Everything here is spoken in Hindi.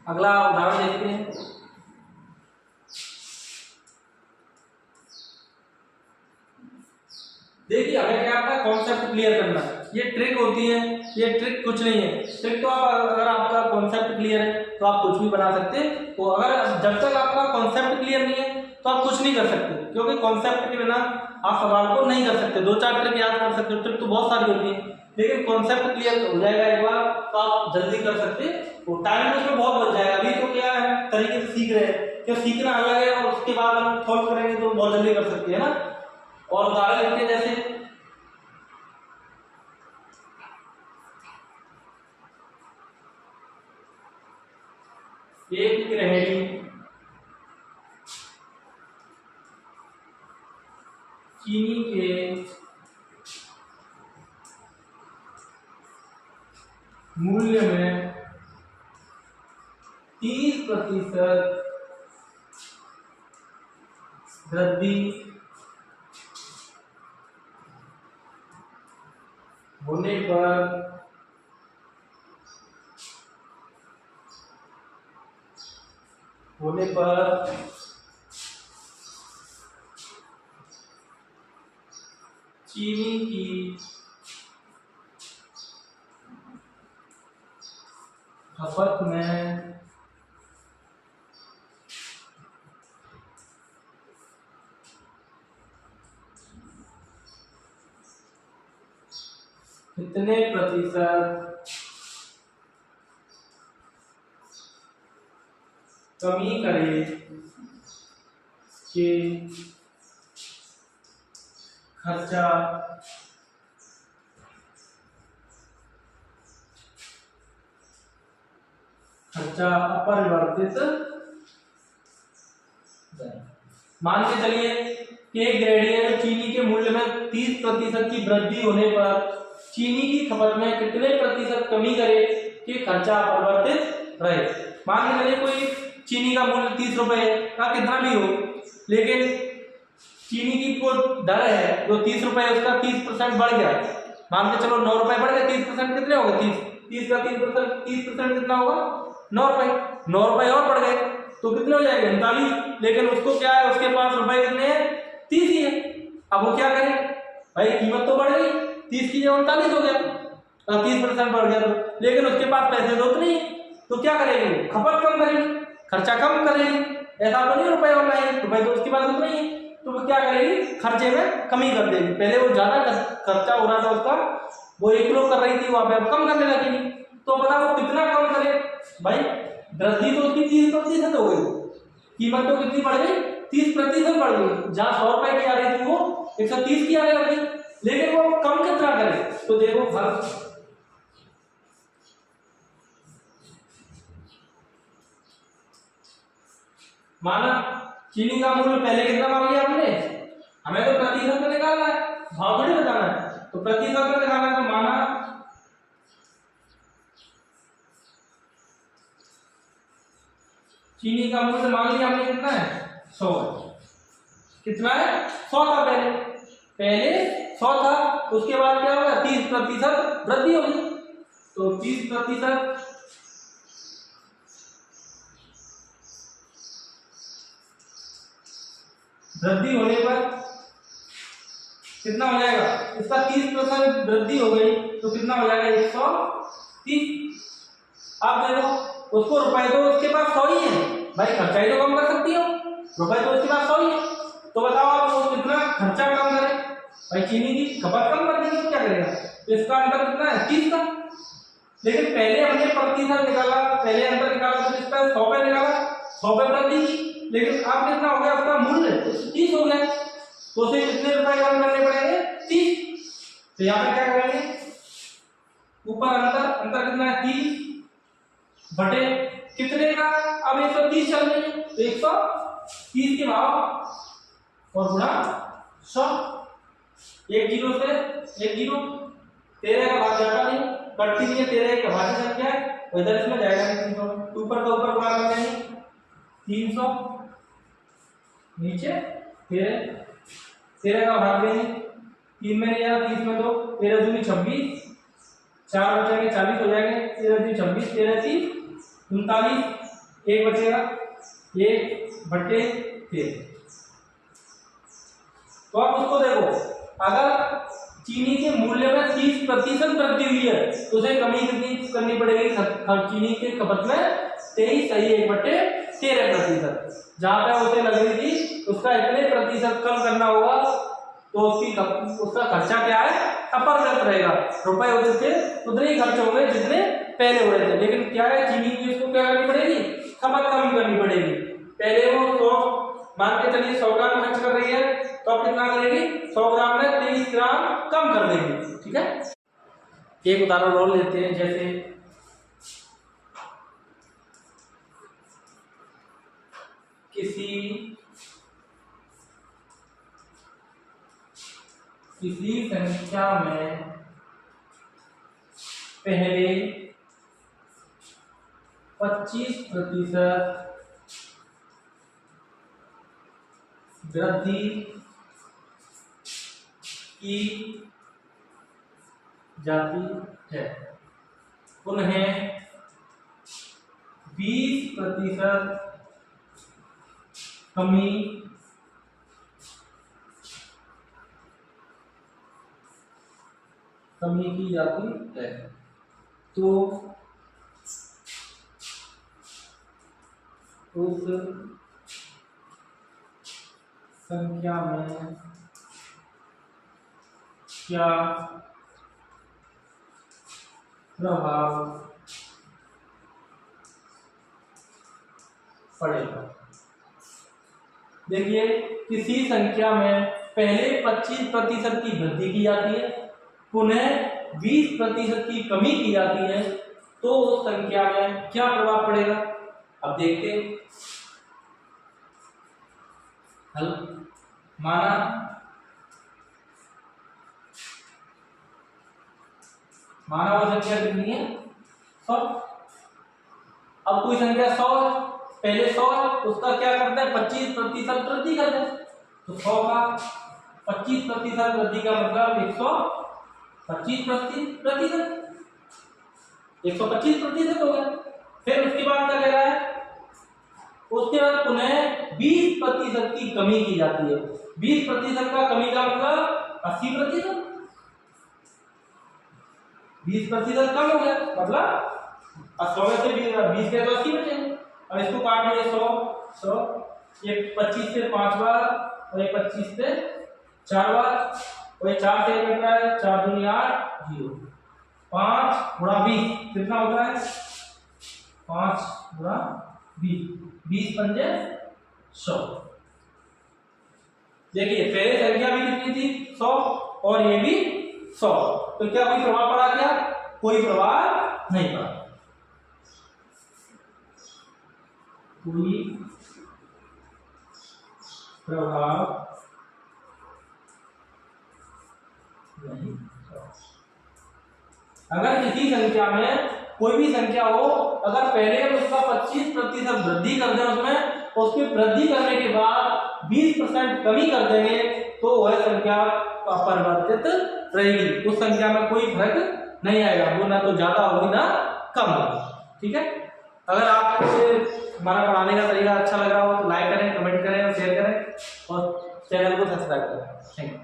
अगला उदाहरण देखते हैं। देखिए हमें क्या अपना कॉन्सेप्ट क्लियर करना है। ये ट्रिक होती है, ये ट्रिक कुछ नहीं है। ट्रिक तो आप अगर आपका कॉन्सेप्ट क्लियर है तो आप कुछ भी बना सकते हैं। तो अगर जब तक आपका कॉन्सेप्ट क्लियर नहीं है तो आप कुछ नहीं कर सकते, क्योंकि कॉन्सेप्ट के बिना आप सवाल को नहीं कर सकते। दो चार ट्रिक याद कर सकते हो, ट्रिक तो बहुत सारी होती है, लेकिन कॉन्सेप्ट क्लियर हो जाएगा एक बार तो आप जल्दी कर सकते हैं। तो टाइम उसमें बहुत बच जाएगा। अभी तो क्या है, तरीके से सीख रहे हैं, क्यों सीखना अलग है और उसके बाद हम सॉल्व करेंगे तो बहुत जल्दी कर सकते हैं ना। और उदाहरण लेते हैं, जैसे एक गृहिणी चीनी के मूल्य में 30% वृद्धि होने पर चीनी की खपत में कितने प्रतिशत कमी करे कि खर्चा अपरिवर्तित रहे। मान के चलिए कि एक ग्रेडियंट चीनी के मूल्य में 30% की वृद्धि होने पर चीनी की खपत में कितने प्रतिशत कमी करे कि खर्चा अपरिवर्तित रहे। मान के चलिए कोई चीनी का मूल्य 30 रुपए का कितना भी हो, लेकिन चीनी की को दर है जो 30 रुपए, उसका 30% बढ़ गया। मान के चलो 9 रुपए बढ़ गए, 30% कितने हो गए, 30 का 30% कितना होगा, 9 रुपए। 9 रुपए और बढ़ गए तो कितने हो जाएंगे, 39। लेकिन उसको क्या है, उसके पास रुपए कितने हैं, 30 ही है। अब वो क्या करे भाई, कीमत तो बढ़ गई, 30 की जगह 39 हो गया, 30% बढ़ गया तो, लेकिन उसके पास पैसे तो नहीं है, तो क्या करेगी, खपत कम करेगी, खर्चा कम करेगी। ऐसा तो नहीं रुपए और लाएगी, रुपए तो उसके पास उतना ही है, तो वो क्या करेगी, खर्चे में कमी कर देगी। पहले वो ज्यादा खर्चा हो रहा था उसका, वो 1 किलो कर रही थी, वहां पे अब कम करने लगेगी। तो बताओ कितना कम करे भाई, वृद्धि तो उसकी 30% हो गई, कीमत तो कितनी बढ़ गई, 30% बढ़ गई। जहां 100 रुपए की आ रही थी वो 130 की आने लगी, लेकिन वो कम कितना करे, तो देखो फर्क। माना चीनी का मूल्य पहले कितना मांग लिया हमने, हमें तो प्रतिशत में निकालना है, भाव थोड़ी बताना है, तो प्रतिशत में निकालना है। तो माना चीनी का मूल्य मान लिया हमने कितना है, 100। कितना है, 100 था पहले 100 था, उसके बाद क्या होगा, 30% वृद्धि होगी। तो 30% वृद्धि होने पर कितना हो जाएगा, इसका 30% वृद्धि हो गई तो कितना हो जाएगा, 130। आप देखो उसको रुपए तो उसके पास 100 ही है भाई, खर्चा ही तो कम कर सकती हो, रुपए तो उसके पास 100 ही है। तो बताओ आप वो कितना खर्चा कम करे भाई, चीनी की खपत कम कर देगी तो क्या करेगा, तो इसका अंतर कितना है, 30 का। लेकिन पहले हमने प्रतिशत निकाला, पहले अंतर निकाला तो इसका 100 पे निकाला, 100 पे वृद्धि की, लेकिन अब कितना हो गया, उसका मूल्य 30 हो गया, तो उसे कितने रुपए कम करने पड़ेंगे, 30। तो यहाँ पे क्या करेंगे, ऊपर अंतर कितना है, 30 बटे कितने का, अब 130 चल रही है तो 130 के भाव और गुणा 100। एक जीरो से एक जीरो, 13 का भाग जाता नहीं, कटती नहीं है, 13 एक भाज्य संख्या है, इधर इसमें जाएगा नहीं 300, ऊपर का ऊपर गुणा कर देंगे 300, नीचे 13 का भाग देंगे 3 में नहीं आया, 30 में तो 13 दूनी 26, 4 बचेंगे 40 हो जाएंगे, 13 दूनी 26, 13 30 39। 1 बचेगा 1/13। तो आप उसको देखो, अगर चीनी के मूल्य में 30% वृद्धि हुई है तो उसे कमी कितनी करनी पड़ेगी चीनी के खपत में? 23 सही 1/13%। जहां पे उसे लग रही थी उसका इतने प्रतिशत कम करना होगा तो उसका खर्चा क्या है? अपरिवर्तित रहेगा। रुपए होते थे उतने ही खर्च होंगे जितने पहले हो रहे थे, लेकिन क्या है चीनी की उसको क्या करनी पड़ेगी? खपत कम करनी पड़ेगी। पहले वो 100 मान के चलिए 100 ग्राम खर्च कर रही है तो अब कितना करेगी? 100 ग्राम में 23 ग्राम कम कर देगी। ठीक है, एक उदाहरण और लेते हैं। जैसे किसी संख्या में पहले 25% वृद्धि की जाती है, पुनः 20% कमी की जाती है, तो उस संख्या में क्या प्रभाव पड़ेगा? देखिए, किसी संख्या में पहले 25% की वृद्धि की जाती है, पुनः 20% की कमी की जाती है, तो उस संख्या में क्या प्रभाव पड़ेगा? अब देखते हैं। हल माना वो संख्या कितनी है? 100। अब कोई संख्या 100 है, पहले 100 है, उसका क्या करता है? 25% वृद्धि करता है। तो 100 का 25% वृद्धि का मतलब 125% 125% हो गया। फिर उसके बाद क्या कह रहा है? उसके बाद पुनः 20% की कमी की जाती है। 20% का कमी का मतलब 80%। 20% कम हो गया मतलब 100 में से 20 के तो 80 बचे। अब इसको काट लीजिए 100 ये 25 से 5 बार और ये 25 से 4 बार और ये 4 से कट रहा है, 4 दूनी 8 0। 5 गुणा 20 कितना होता है? 5 गुणा 20 20 पंजे 100। देखिए पहले संख्या भी कितनी थी? 100 और ये भी 100। तो क्या कोई प्रभाव पड़ा? क्या कोई प्रभाव नहीं पड़ा। कोई प्रभाव नहीं। अगर किसी संख्या में कोई भी संख्या हो, अगर पहले उसका 25% वृद्धि कर दें उसमें, उसकी वृद्धि करने के बाद 20% कमी कर देंगे तो वह संख्या अपरिवर्तित रहेगी। उस संख्या में कोई फर्क नहीं आएगा, वो ना तो ज्यादा होगी ना कम होगी। ठीक है, अगर आपको हमारा पढ़ाने का तरीका अच्छा लग रहा हो तो लाइक करें, कमेंट करें और शेयर करें और चैनल को सब्सक्राइब करें। Thank you.